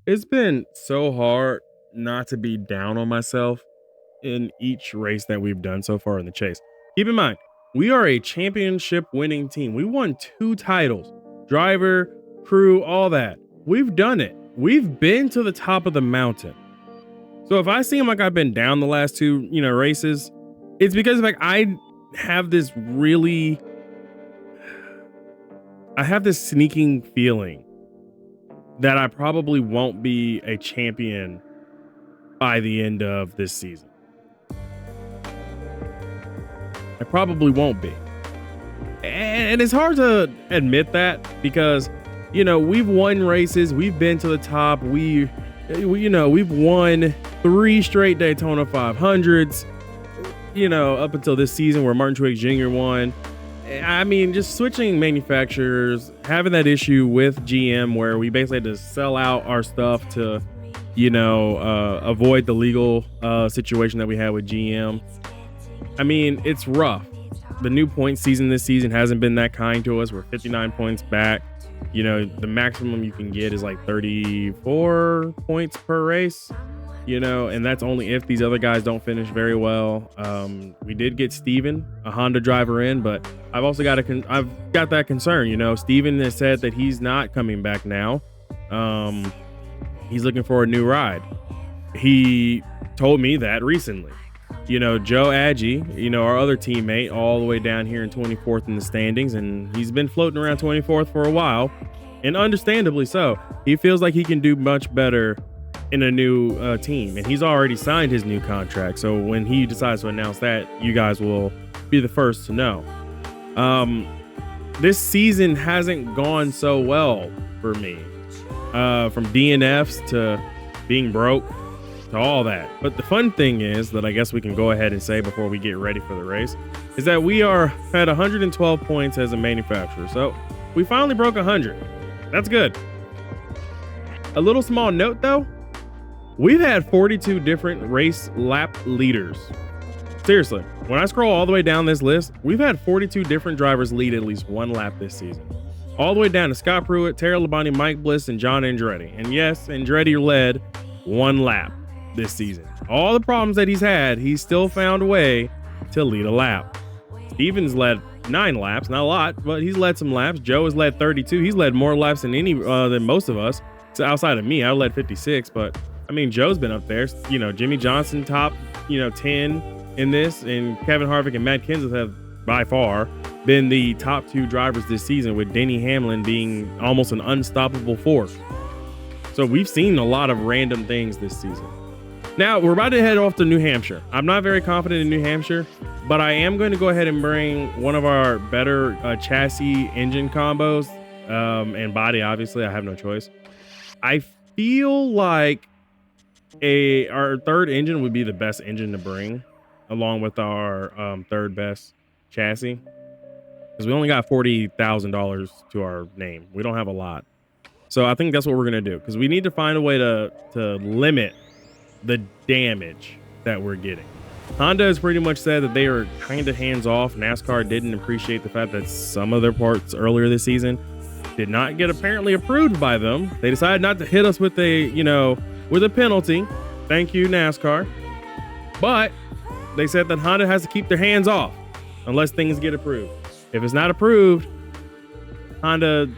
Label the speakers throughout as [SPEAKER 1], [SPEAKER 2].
[SPEAKER 1] It's been so hard not to be down on myself in each race that we've done so far in the chase. Keep in mind, we are a championship winning team. We won 2 titles, driver, crew, all that. We've done it. We've been to the top of the mountain. So if I seem like I've been down the last 2, races, it's because like have this really I have this sneaking feeling that I probably won't be a champion by the end of this season. I probably won't be. And it's hard to admit that because, we've won races, we've been to the top, we've won 3 straight Daytona 500s, up until this season where Martin Truex Jr. won. I mean, just switching manufacturers, having that issue with GM where we basically had to sell out our stuff to, avoid the legal situation that we had with GM. I mean, it's rough. The new point season this season hasn't been that kind to us. We're 59 points back. The maximum you can get is like 34 points per race, and that's only if these other guys don't finish very well. We did get Steven, a Honda driver, in, but I've also got that concern. Steven has said that he's not coming back now. He's looking for a new ride. He told me that recently. Joe Agee, our other teammate, all the way down here in 24th in the standings, and he's been floating around 24th for a while, and understandably so. He feels like he can do much better in a new team, and he's already signed his new contract. So when he decides to announce that, you guys will be the first to know. This season hasn't gone so well for me, from DNFs to being broke to all that. But the fun thing is that I guess we can go ahead and say before we get ready for the race is that we are at 112 points as a manufacturer. So we finally broke 100. That's good. A little small note though, we've had 42 different race lap leaders. Seriously, when I scroll all the way down this list, we've had 42 different drivers lead at least 1 lap this season. All the way down to Scott Pruitt, Terry Labonte, Mike Bliss, and John Andretti. And yes, Andretti led 1 lap this season. All the problems that he's had, he's still found a way to lead a lap. Steven's led 9 laps, not a lot, but he's led some laps. Joe has led 32. He's led more laps than most of us. So outside of me, I led 56, but I mean, Joe's been up there. Jimmy Johnson top, 10 in this, and Kevin Harvick and Matt Kenseth have by far been the top 2 drivers this season, with Denny Hamlin being almost an unstoppable force. So we've seen a lot of random things this season. Now we're about to head off to New Hampshire. I'm not very confident in New Hampshire, but I am going to go ahead and bring one of our better chassis engine combos and body. Obviously, I have no choice. I feel like our third engine would be the best engine to bring, along with our third best chassis, because we only got $40,000 to our name. We don't have a lot, so I think that's what we're gonna do, because we need to find a way to limit the damage that we're getting. Honda has pretty much said that they are kind of hands off. NASCAR didn't appreciate the fact that some of their parts earlier this season did not get apparently approved by them. They decided not to hit us with a penalty. Thank you, NASCAR. But they said that Honda has to keep their hands off unless things get approved. If it's not approved, Honda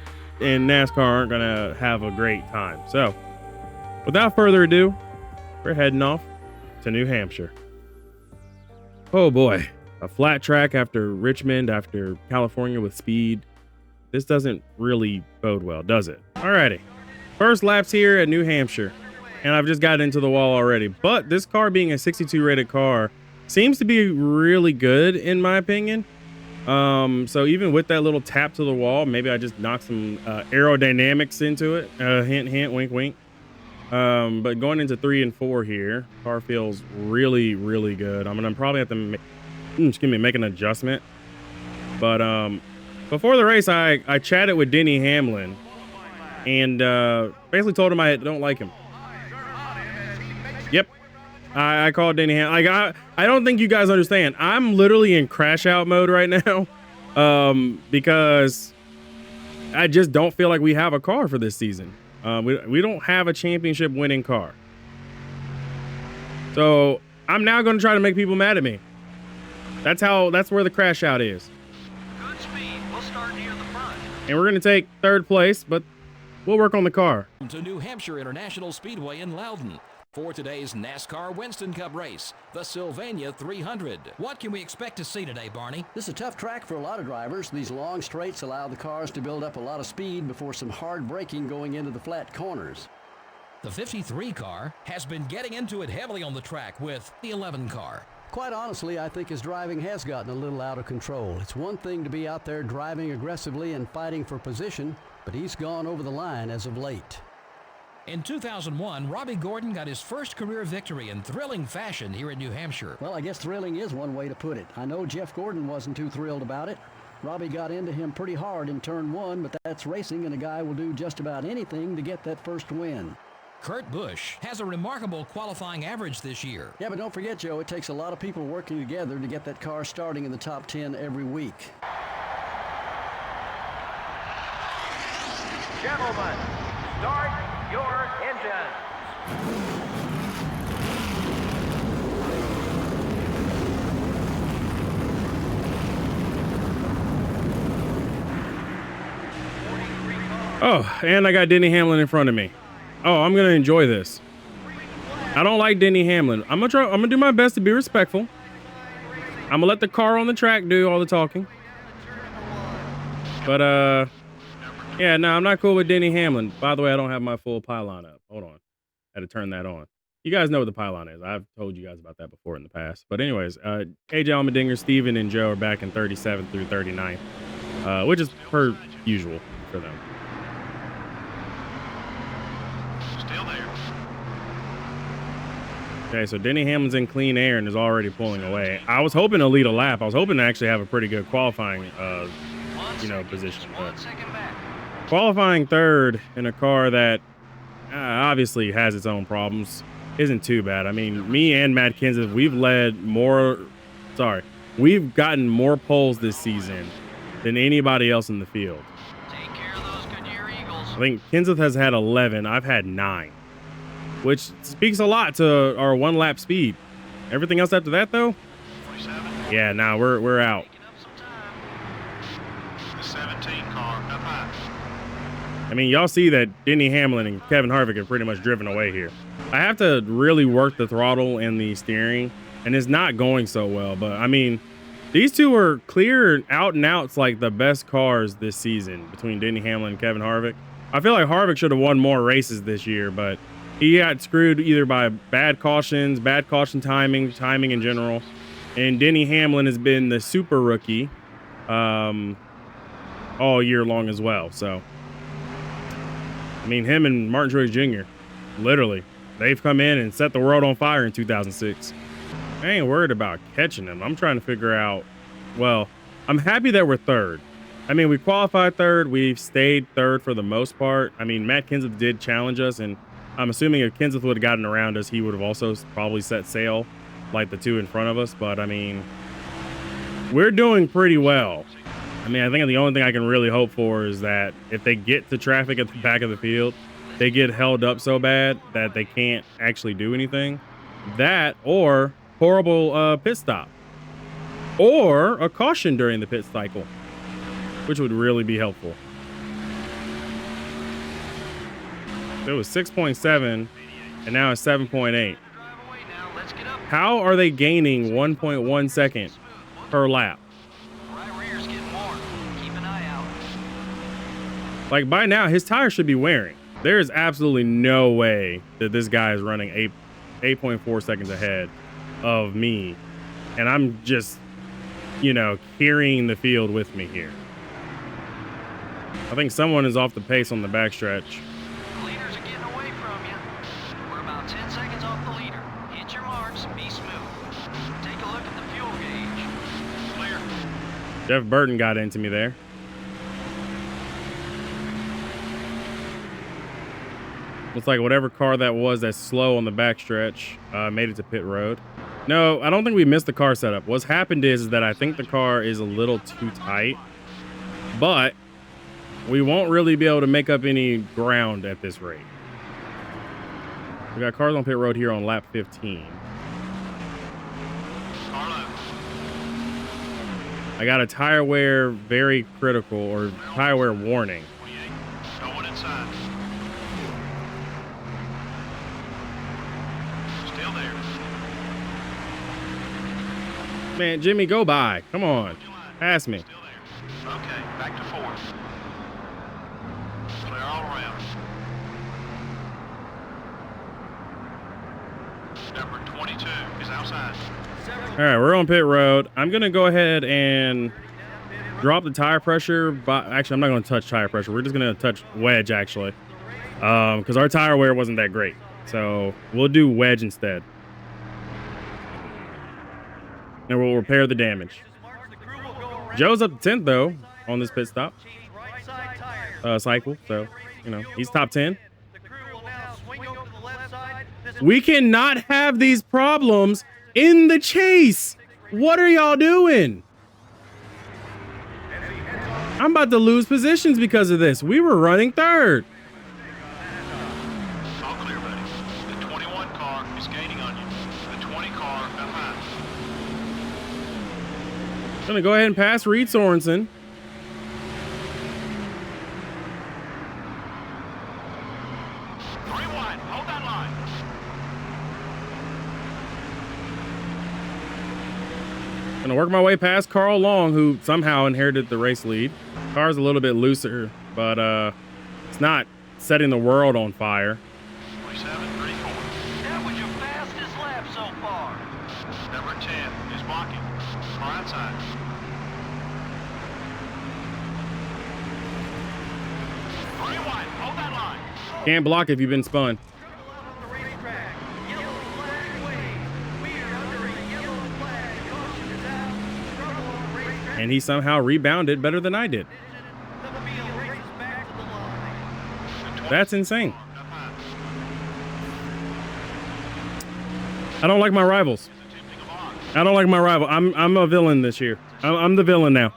[SPEAKER 1] and NASCAR aren't gonna have a great time. So without further ado, we're heading off to New Hampshire. Oh boy, a flat track after Richmond, after California with speed. This doesn't really bode well, does it? Alrighty, first laps here at New Hampshire, and I've just got into the wall already. But this car, being a 62 rated car, seems to be really good in my opinion. So even with that little tap to the wall, maybe I just knocked some aerodynamics into it. Hint, hint, wink, wink. But going into 3 and 4 here, car feels really, really good. I'm gonna probably have to make an adjustment. But before the race, I chatted with Denny Hamlin and basically told him I don't like him. Yep, I called Denny Hamlin. Like I don't think you guys understand. I'm literally in crash out mode right now, because I just don't feel like we have a car for this season. We don't have a championship winning car. So I'm now going to try to make people mad at me. That's where the crash out is.
[SPEAKER 2] Good speed. We'll start near the front.
[SPEAKER 1] And we're going to take third place, but we'll work on the car.
[SPEAKER 3] To New Hampshire International Speedway in Loudon for today's NASCAR Winston Cup race, the Sylvania 300. What can we expect to see today, Barney?
[SPEAKER 4] This is a tough track for a lot of drivers. These long straights allow the cars to build up a lot of speed before some hard braking going into the flat corners.
[SPEAKER 3] The 53 car has been getting into it heavily on the track with the 11 car.
[SPEAKER 4] Quite honestly, I think his driving has gotten a little out of control. It's one thing to be out there driving aggressively and fighting for position, but he's gone over the line as of late.
[SPEAKER 3] In 2001, Robbie Gordon got his first career victory in thrilling fashion here in New Hampshire.
[SPEAKER 4] Well, I guess thrilling is one way to put it. I know Jeff Gordon wasn't too thrilled about it. Robbie got into him pretty hard in turn one, but that's racing, and a guy will do just about anything to get that first win.
[SPEAKER 3] Kurt Busch has a remarkable qualifying average this year.
[SPEAKER 4] Yeah, but don't forget, Joe, it takes a lot of people working together to get that car starting in the top 10 every week.
[SPEAKER 2] Gentlemen, start your engines.
[SPEAKER 1] Oh, and I got Denny Hamlin in front of me. Oh, I'm going to enjoy this. I don't like Denny Hamlin. I'm going to do my best to be respectful. I'm going to let the car on the track do all the talking. But, yeah, no, I'm not cool with Denny Hamlin. By the way, I don't have my full pylon up. Hold on. Had to turn that on. You guys know what the pylon is. I've told you guys about that before in the past. But anyways, AJ Allmendinger, Steven, and Joe are back in 37th through 39th, which is per usual for them.
[SPEAKER 2] Still there.
[SPEAKER 1] Okay, so Denny Hamlin's in clean air and is already pulling away. I was hoping to lead a lap. I was hoping to actually have a pretty good qualifying, position. But qualifying third in a car that obviously has its own problems isn't too bad. I mean, me and Matt Kenseth, we've gotten more poles this season than anybody else in the field.
[SPEAKER 2] Take care of those Goodyear Eagles.
[SPEAKER 1] I think Kenseth has had 11. I've had 9, which speaks a lot to our one lap speed. Everything else after that, though,
[SPEAKER 2] 47.
[SPEAKER 1] yeah, now we're out.
[SPEAKER 2] Taking up some time. The 17 car up high.
[SPEAKER 1] I mean, y'all see that Denny Hamlin and Kevin Harvick have pretty much driven away here. I have to really work the throttle and the steering, and it's not going so well. But I mean, these two are clear out and outs like the best cars this season between Denny Hamlin and Kevin Harvick. I feel like Harvick should have won more races this year, but he got screwed either by bad caution timing in general. And Denny Hamlin has been the super rookie all year long as well. So, I mean, him and Martin Truex Jr., literally, they've come in and set the world on fire in 2006. I ain't worried about catching them. I'm trying to figure out, well, I'm happy that we're third. I mean, we qualified third. We've stayed third for the most part. I mean, Matt Kenseth did challenge us, and I'm assuming if Kenseth would have gotten around us, he would have also probably set sail like the two in front of us. But, I mean, we're doing pretty well. I mean, I think the only thing I can really hope for is that if they get to traffic at the back of the field, they get held up so bad that they can't actually do anything. That or horrible pit stop, or a caution during the pit cycle, which would really be helpful. It was 6.7 and now it's 7.8. How are they gaining 1.1 second per lap? Like, by now his tires should be wearing. There is absolutely no way that this guy is running 8.4 seconds ahead of me, and I'm just, carrying the field with me here. I think someone is off the pace on the backstretch.
[SPEAKER 2] The leaders are getting away from you. We're about 10 seconds off the leader. Hit your marks and be smooth. Take a look at the fuel gauge. Clear.
[SPEAKER 1] Jeff Burton got into me there. Looks like whatever car that was that's slow on the backstretch made it to pit road. No, I don't think we missed the car setup. What's happened is that I think the car is a little too tight. But we won't really be able to make up any ground at this rate. We got cars on pit road here on lap 15. I got a tire wear very critical, or tire wear warning.
[SPEAKER 2] Going inside. Still there.
[SPEAKER 1] Man, Jimmy, go by. Come on. Pass me.
[SPEAKER 2] Still there. Okay, back to fourth. Clear all around. Number 22 is outside.
[SPEAKER 1] All right, we're on pit road. I'm going to go ahead and drop the tire pressure. Actually, I'm not going to touch tire pressure. We're just going to touch wedge, actually, because our tire wear wasn't that great. So we'll do wedge instead. And we'll repair the damage. Joe's up to 10th, though, on this pit stop cycle. So, you know, he's top 10. We cannot have these problems in the chase. What are y'all doing? I'm about to lose positions because of this. We were running third.
[SPEAKER 2] All clear, buddy. The 21 car is gaining on you. The 20 car behind.
[SPEAKER 1] I'm gonna go ahead and pass Reed Sorensen. Gonna work my way past Carl Long, who somehow inherited the race lead. Car's a little bit looser, but it's not setting the world on fire.
[SPEAKER 2] 27.34. That was your fastest lap so far. Number 10 is blocking. Far outside. Three wide. Hold that line.
[SPEAKER 1] Can't block if you've been spun. And he somehow rebounded better than I did. That's insane. I don't like my rivals. I don't like my rival. I'm a villain this year. I'm the villain now.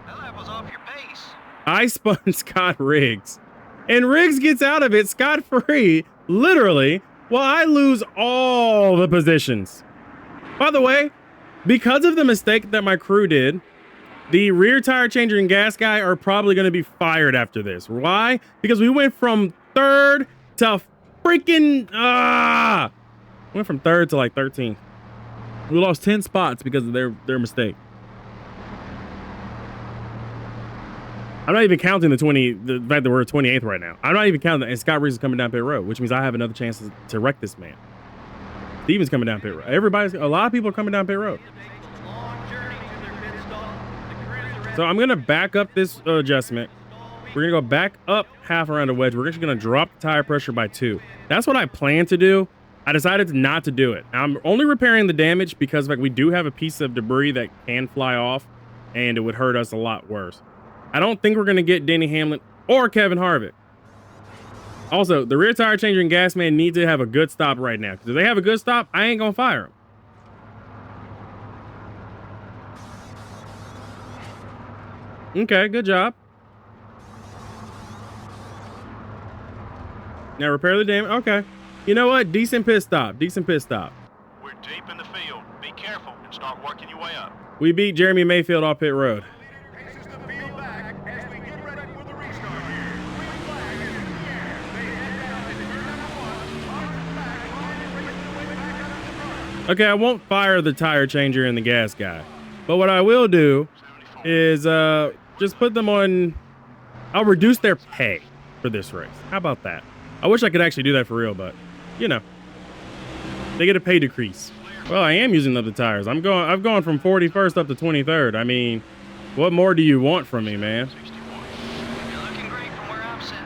[SPEAKER 2] That was off your pace.
[SPEAKER 1] I spun Scott Riggs. And Riggs gets out of it scot-free, literally, while I lose all the positions. By the way, because of the mistake that my crew did, the rear tire changer and gas guy are probably going to be fired after this. Why? Because we went from third to freaking went from third to like 13th. We lost 10 spots because of their mistake. I'm not even counting the fact that we're 28th right now. I'm not even counting that. And Scott Reese is coming down pit road, which means I have another chance to wreck this man. Steven's coming down pit road. A lot of people are coming down pit road. So I'm going to back up this adjustment. We're going to go back up half around a wedge. We're actually going to drop the tire pressure by 2. That's what I planned to do. I decided not to do it. I'm only repairing the damage because like we do have a piece of debris that can fly off and it would hurt us a lot worse. I don't think we're going to get Denny Hamlin or Kevin Harvick. Also, the rear tire changer and gas man need to have a good stop right now. Because if they have a good stop, I ain't going to fire them. Okay, good job. Now repair the damage. Okay. You know what? Decent pit stop. Decent pit stop.
[SPEAKER 2] We're deep in the field. Be careful and start working your way up.
[SPEAKER 1] We beat Jeremy Mayfield off pit road. Okay, I won't fire the tire changer and the gas guy. But what I will do is just put them on. I'll reduce their pay for this race. How about that? I wish I could actually do that for real, but you know, they get a pay decrease. Well, I am using up the tires. I've gone from 41st up to 23rd. I mean, what more do you want from me, man?
[SPEAKER 2] You're looking great from where I'm sitting.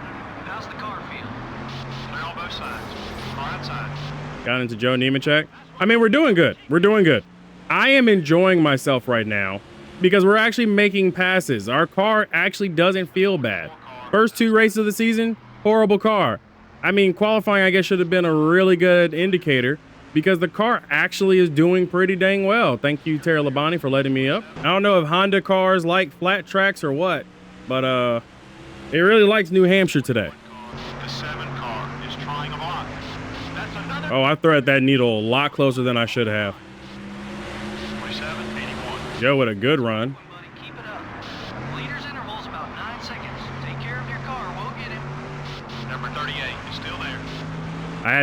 [SPEAKER 2] How's the car feel? Clear on both sides. Far outside.
[SPEAKER 1] Got into Joe Nemechek. I mean, we're doing good. We're doing good. I am enjoying myself right now because we're actually making passes. Our car actually doesn't feel bad. First 2 races of the season, horrible car. I mean, qualifying, I guess, should have been a really good indicator because the car actually is doing pretty dang well. Thank you, Terry Labonte, for letting me up. I don't know if Honda cars like flat tracks or what, but It really likes New Hampshire today.
[SPEAKER 5] The 7 car is trying a block. That's another.
[SPEAKER 1] Oh, I threaded that needle a lot closer than I should have.
[SPEAKER 5] 27.81.
[SPEAKER 1] Joe with a good run.
[SPEAKER 2] Buddy, keep it up. Leader's interval's about 9 seconds. Take care of your car. We'll get him.
[SPEAKER 5] Number 38 is still there.
[SPEAKER 1] I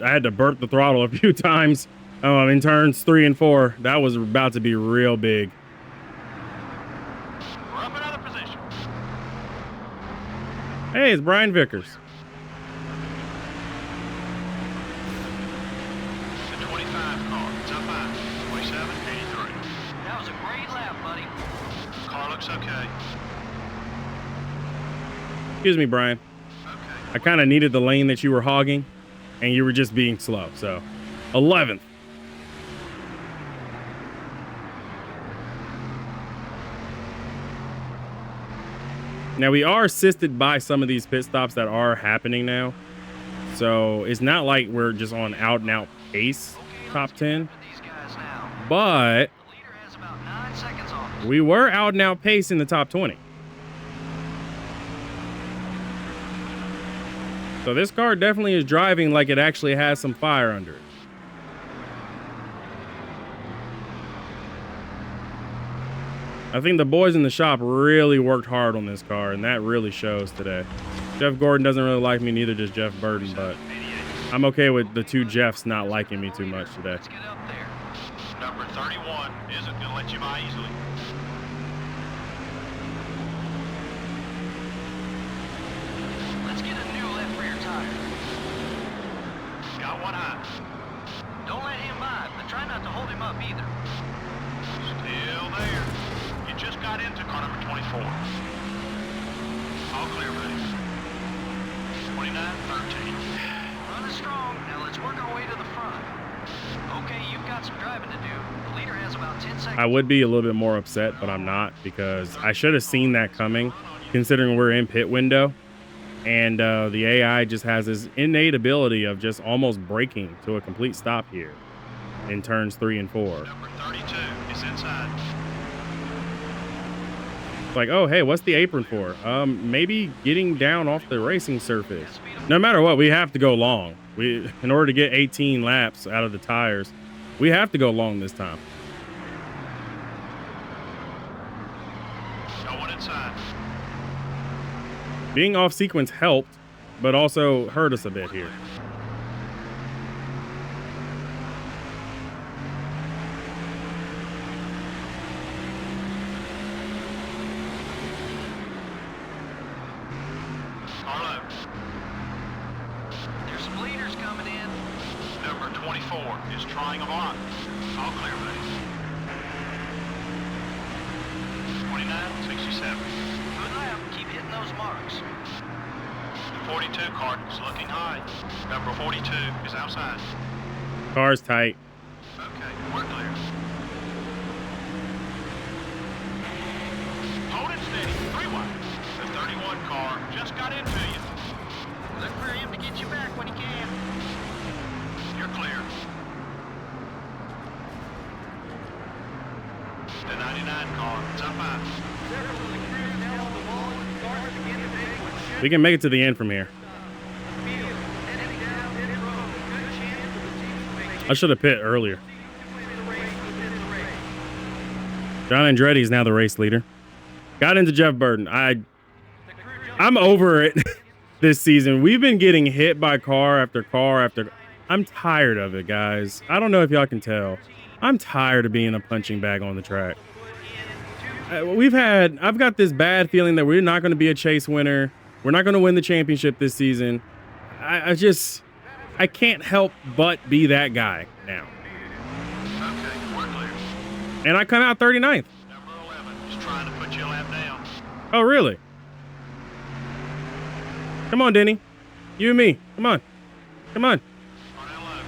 [SPEAKER 1] had to burp the throttle a few times in turns 3 and 4. That was about to be real big.
[SPEAKER 5] We're up another position.
[SPEAKER 1] Hey, it's Brian Vickers.
[SPEAKER 5] The 25 car. It's up high. 27.83.
[SPEAKER 2] That was a great lap, buddy.
[SPEAKER 5] Car looks okay.
[SPEAKER 1] Excuse me, Brian.
[SPEAKER 5] Okay.
[SPEAKER 1] I kind of needed the lane that you were hogging, and you were just being slow. So, 11th. Now, we are assisted by some of these pit stops that are happening now. So, it's not like we're just on out-and-out pace top 10.
[SPEAKER 2] These guys now.
[SPEAKER 1] But
[SPEAKER 2] The leader has about 9 seconds off.
[SPEAKER 1] we were out-and-out pace in the top 20. So, this car definitely is driving like it actually has some fire under it. I think the boys in the shop really worked hard on this car, and that really shows today. Jeff Gordon doesn't really like me, neither does Jeff Burton, but I'm okay with the two Jeffs not liking me too much today.
[SPEAKER 2] Let's get up there.
[SPEAKER 5] Number 31 isn't going to let you by easily.
[SPEAKER 2] Let's get a new left rear tire.
[SPEAKER 5] Got one high.
[SPEAKER 2] Don't let him by, but try not to hold him up either.
[SPEAKER 5] Still there. You just got into car number 24. All clear, buddy. 29.13.
[SPEAKER 2] Run is strong. Now let's work our way to the front. Okay, you've got some driving to do. The leader has about 10 seconds.
[SPEAKER 1] I would be a little bit more upset, but I'm not, because I should have seen that coming, considering we're in pit window. And the AI just has this innate ability of just almost braking to a complete stop here in turns 3 and 4.
[SPEAKER 5] Number 32 is inside.
[SPEAKER 1] Like, oh, hey, what's the apron for? Maybe getting down off the racing surface. No matter what, we have to go long. In order to get 18 laps out of the tires, we have to go long this time.
[SPEAKER 5] No one inside.
[SPEAKER 1] Being off sequence helped, but also hurt us a bit here.
[SPEAKER 5] Carlo.
[SPEAKER 2] There's some leaders coming in.
[SPEAKER 5] Number 24 is trying a block. All clear, buddy. 29.67.
[SPEAKER 2] Good lap. Keep hitting those marks.
[SPEAKER 5] The 42 car is looking high. Number 42 is outside.
[SPEAKER 1] Car's tight.
[SPEAKER 5] Okay, we're clear. Hold it steady. 3 wide. The 31 car just got into you.
[SPEAKER 2] Look for him to get you back when he can.
[SPEAKER 5] You're clear. The 99 car is up high.
[SPEAKER 1] We can make it to the end from here. I should have pit earlier. John Andretti is now the race leader. Got into Jeff Burton. I'm over it this season. We've been getting hit by car after car after. I'm tired of it, guys. I don't know if y'all can tell. I'm tired of being a punching bag on the track. I've got this bad feeling that we're not going to be a chase winner. We're not going to win the championship this season. I can't help but be that guy now.
[SPEAKER 5] Okay, we're clear.
[SPEAKER 1] And I come out 39th.
[SPEAKER 5] Number 11 is trying to put you a lap down.
[SPEAKER 1] Oh, really? Come on, Denny. You and me. Come on. Come on.
[SPEAKER 5] On that low.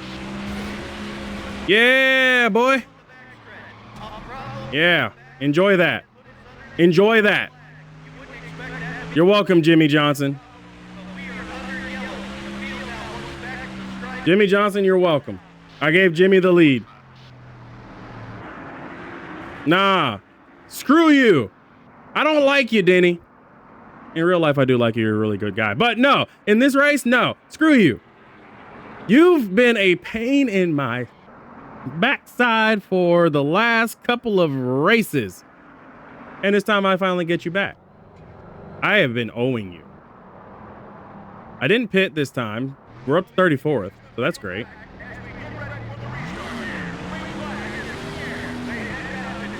[SPEAKER 1] Yeah, boy. Yeah. Enjoy that. Enjoy that. You're welcome, Jimmy Johnson. Jimmy Johnson, you're welcome. I gave Jimmy the lead. Nah. Screw you. I don't like you, Denny. In real life, I do like you. You're a really good guy. But no, in this race, no. Screw you. You've been a pain in my backside for the last couple of races. And it's time I finally get you back. I have been owing you. I didn't pit this time. We're up to 34th, so that's great.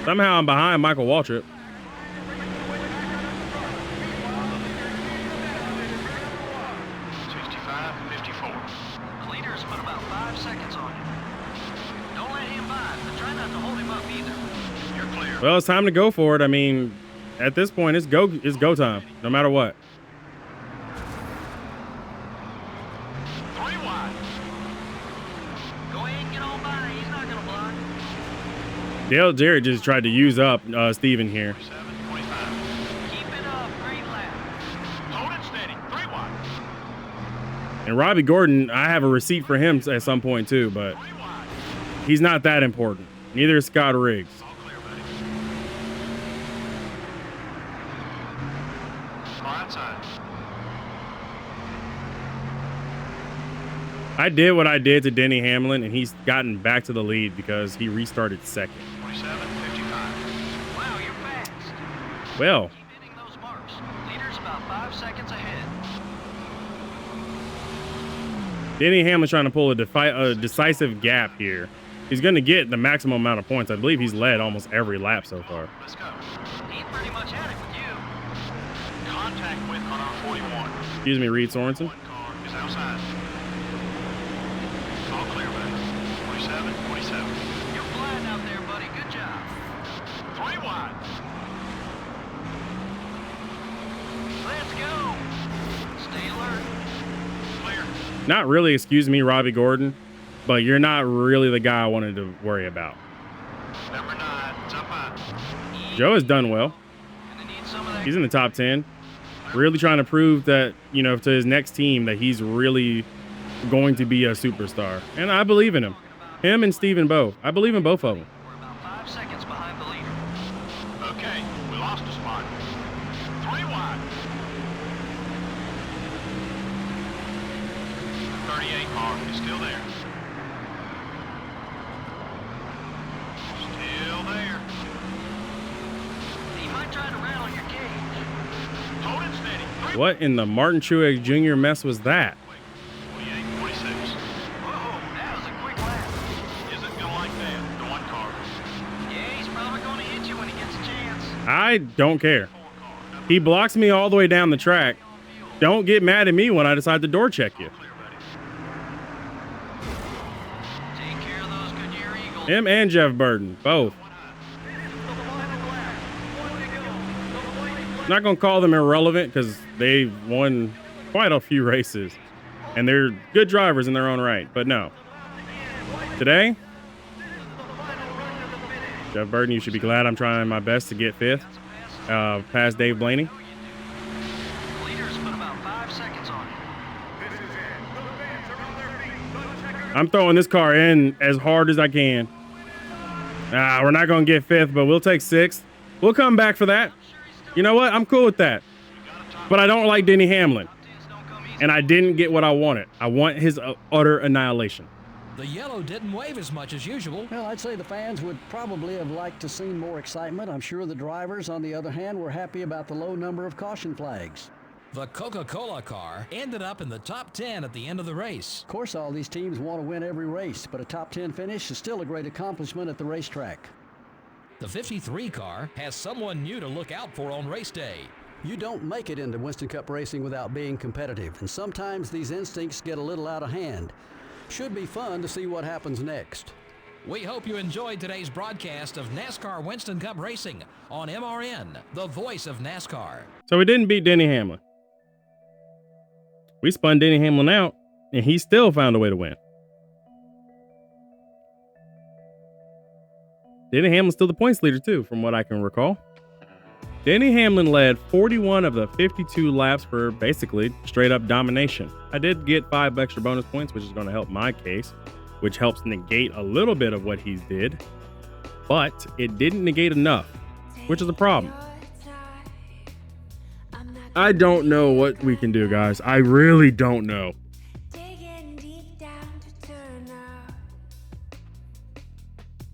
[SPEAKER 1] Somehow I'm behind Michael Waltrip.
[SPEAKER 5] 55-54.
[SPEAKER 2] Leader's put about 5 seconds on him. Don't let him by, but try not to hold him up either.
[SPEAKER 5] You're clear.
[SPEAKER 1] Well, it's time to go for it. I mean, at this point, it's go time, no matter what.
[SPEAKER 5] 3 wide.
[SPEAKER 2] Go ahead and get on by. He's not going to block.
[SPEAKER 1] Dale Jarrett just tried to use up Steven here.
[SPEAKER 5] 7-25.
[SPEAKER 2] Keep it up. Great lap.
[SPEAKER 5] Hold it steady. 3 wide.
[SPEAKER 1] And Robbie Gordon, I have a receipt for him at some point too, but
[SPEAKER 5] 3 wide.
[SPEAKER 1] he's not that important. Neither is Scott Riggs.
[SPEAKER 5] All clear, buddy. Far outside.
[SPEAKER 1] I did what I did to Denny Hamlin, and he's gotten back to the lead because he restarted second.
[SPEAKER 5] 27-55.
[SPEAKER 2] Wow, you're fast.
[SPEAKER 1] Well,
[SPEAKER 2] Keep hitting those marks. Leader's about 5 seconds ahead.
[SPEAKER 1] Denny Hamlin's trying to pull a decisive gap here. He's going to get the maximum amount of points. I believe he's led almost every lap so far.
[SPEAKER 5] Let's go.
[SPEAKER 2] He pretty much had it with you.
[SPEAKER 5] Contact with on our 41.
[SPEAKER 1] Excuse me, Reed Sorensen.
[SPEAKER 5] One car is outside. All clear, buddy. 27-27.
[SPEAKER 2] You're flying out there, buddy. Good job.
[SPEAKER 5] 3 wide.
[SPEAKER 2] Let's go. Stay alert.
[SPEAKER 5] Clear.
[SPEAKER 1] Not really, excuse me, Robbie Gordon, but you're not really the guy I wanted to worry about.
[SPEAKER 5] Number 9. It's up high.
[SPEAKER 1] Joe has done well.
[SPEAKER 2] Gonna need some of that.
[SPEAKER 1] He's in the top 10. Really trying to prove that, you know, to his next team that he's really going to be a superstar. And I believe in him. Him and Steven both. I believe in both of them.
[SPEAKER 2] We're about 5 seconds behind the leader.
[SPEAKER 5] Okay, we lost a spot. 3 wide. 38 car is still there. Still there.
[SPEAKER 2] He might try to rattle your cage.
[SPEAKER 5] Hold it steady. 3
[SPEAKER 1] What in the Martin Truex Jr. mess was that?
[SPEAKER 5] 28-46.
[SPEAKER 2] Whoa, that was a quick lap.
[SPEAKER 5] Isn't gonna like that. The 1 car.
[SPEAKER 2] Yeah, he's probably gonna hit you when he gets a chance.
[SPEAKER 1] I don't care. He blocks me all the way down the track. Don't get mad at me when I decide to door check you.
[SPEAKER 5] Clear, buddy.
[SPEAKER 2] Take care of those Goodyear Eagles.
[SPEAKER 1] Him and Jeff Burton, both. I'm not going to call them irrelevant because they've won quite a few races. And they're good drivers in their own right. But no. Today, Jeff Burton, you should be glad I'm trying my best to get 5th. Past Dave Blaney.
[SPEAKER 2] Leader's put about 5 seconds on him.
[SPEAKER 1] I'm throwing this car in as hard as I can. We're not going to get 5th, but we'll take 6th. We'll come back for that. You know what? I'm cool with that. But I don't like Denny Hamlin. And I didn't get what I wanted. I want his utter annihilation.
[SPEAKER 3] The yellow didn't wave as much as usual.
[SPEAKER 4] Well, I'd say the fans would probably have liked to seen more excitement. I'm sure the drivers, on the other hand, were happy about the low number of caution flags.
[SPEAKER 3] The Coca-Cola car ended up in the top 10 at the end of the race.
[SPEAKER 4] Of course, all these teams want to win every race, but a top 10 finish is still a great accomplishment at the racetrack.
[SPEAKER 3] The 53 car has someone new to look out for on race day.
[SPEAKER 4] You don't make it into Winston Cup racing without being competitive, and sometimes these instincts get a little out of hand. Should be fun to see what happens next.
[SPEAKER 3] We hope you enjoyed today's broadcast of NASCAR Winston Cup Racing on MRN, the voice of NASCAR.
[SPEAKER 1] So we didn't beat Denny Hamlin. We spun Denny Hamlin out, and he still found a way to win. Denny Hamlin's still the points leader, too, from what I can recall. Denny Hamlin led 41 of the 52 laps for basically straight-up domination. I did get 5 extra bonus points, which is going to help my case, which helps negate a little bit of what he did. But it didn't negate enough, which is a problem. I don't know what we can do, guys. I really don't know.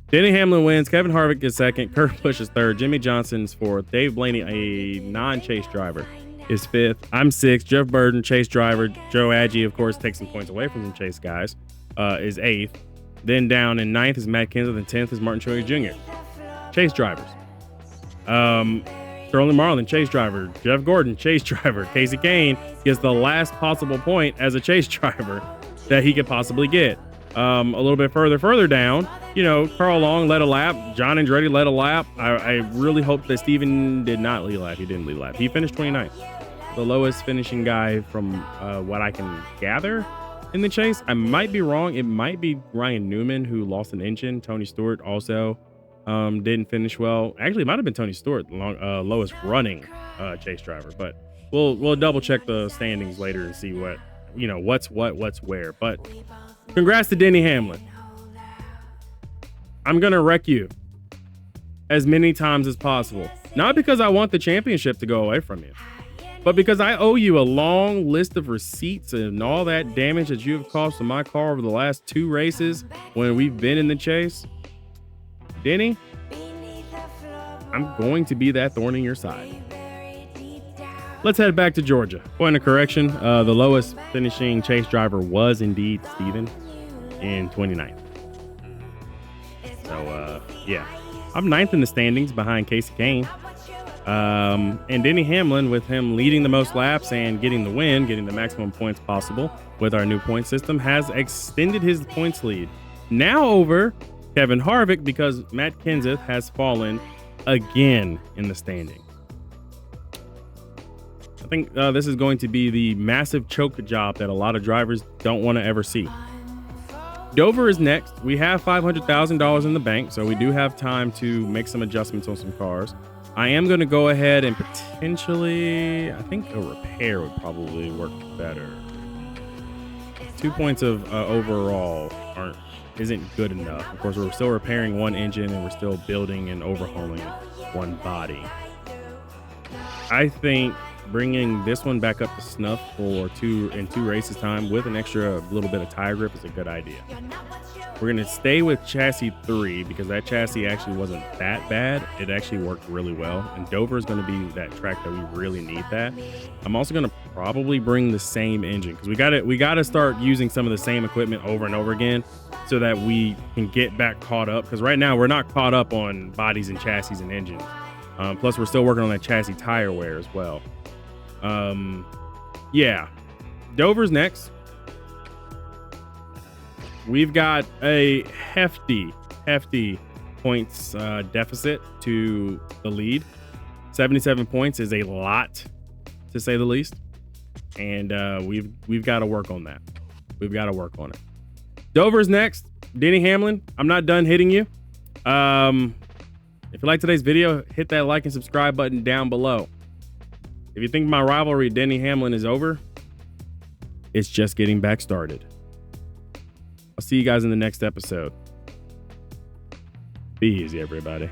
[SPEAKER 1] Denny Hamlin wins. Kevin Harvick is second. Kurt Busch is third. Jimmy Johnson's fourth. Dave Blaney, a non-chase driver, is fifth. I'm sixth. Jeff Burton, chase driver. Joe Agee, of course, takes some points away from some chase guys, is eighth. Then down in ninth is Matt Kenseth, and 10th is Martin Truex Jr. Chase drivers. Sterling Marlin, chase driver. Jeff Gordon, chase driver. Casey Kane gets the last possible point as a chase driver that he could possibly get. A little bit further down, Carl Long led a lap. John Andretti led a lap. I really hope that Steven did not lead a lap. He didn't lead a lap. He finished 29th. The lowest finishing guy from what I can gather in the chase. I might be wrong. It might be Ryan Newman, who lost an engine. Tony Stewart also didn't finish well. Actually, it might have been Tony Stewart, lowest running chase driver. But we'll double check the standings later and see what's where. But congrats to Denny Hamlin. I'm gonna wreck you as many times as possible. Not because I want the championship to go away from you, but because I owe you a long list of receipts and all that damage that you have caused to my car over the last 2 races when we've been in the chase. Denny, I'm going to be that thorn in your side. Let's head back to Georgia. Point of correction, the lowest finishing chase driver was indeed Steven in 29th. So, yeah. I'm 9th in the standings behind Casey Kane. And Denny Hamlin, with him leading the most laps and getting the win, getting the maximum points possible with our new point system, has extended his points lead. Now over Kevin Harvick, because Matt Kenseth has fallen again in the standing. I think this is going to be the massive choke job that a lot of drivers don't want to ever see. Dover is next. We have $500,000 in the bank, so we do have time to make some adjustments on some cars. I am going to go ahead and potentially, I think a repair would probably work better. 2 points of overall isn't good enough. Of course, we're still repairing one engine and we're still building and overhauling one body. I think bringing this one back up to snuff for two races time with an extra little bit of tire grip is a good idea. We're going to stay with chassis 3 because that chassis actually wasn't that bad. It actually worked really well, and Dover is going to be that track that we really need that. I'm also going to probably bring the same engine because we got to start using some of the same equipment over and over again so that we can get back caught up, because right now we're not caught up on bodies and chassis and engines. Plus we're still working on that chassis tire wear as well. Yeah, Dover's next. We've got a hefty points deficit to the lead. 77 points is a lot, to say the least, and we've got to work on that. We've got to work on it. Dover's next. Denny Hamlin, I'm not done hitting you. If you like today's video, hit that like and subscribe button down below. If you think my rivalry with Denny Hamlin is over, it's just getting back started. I'll see you guys in the next episode. Be easy, everybody.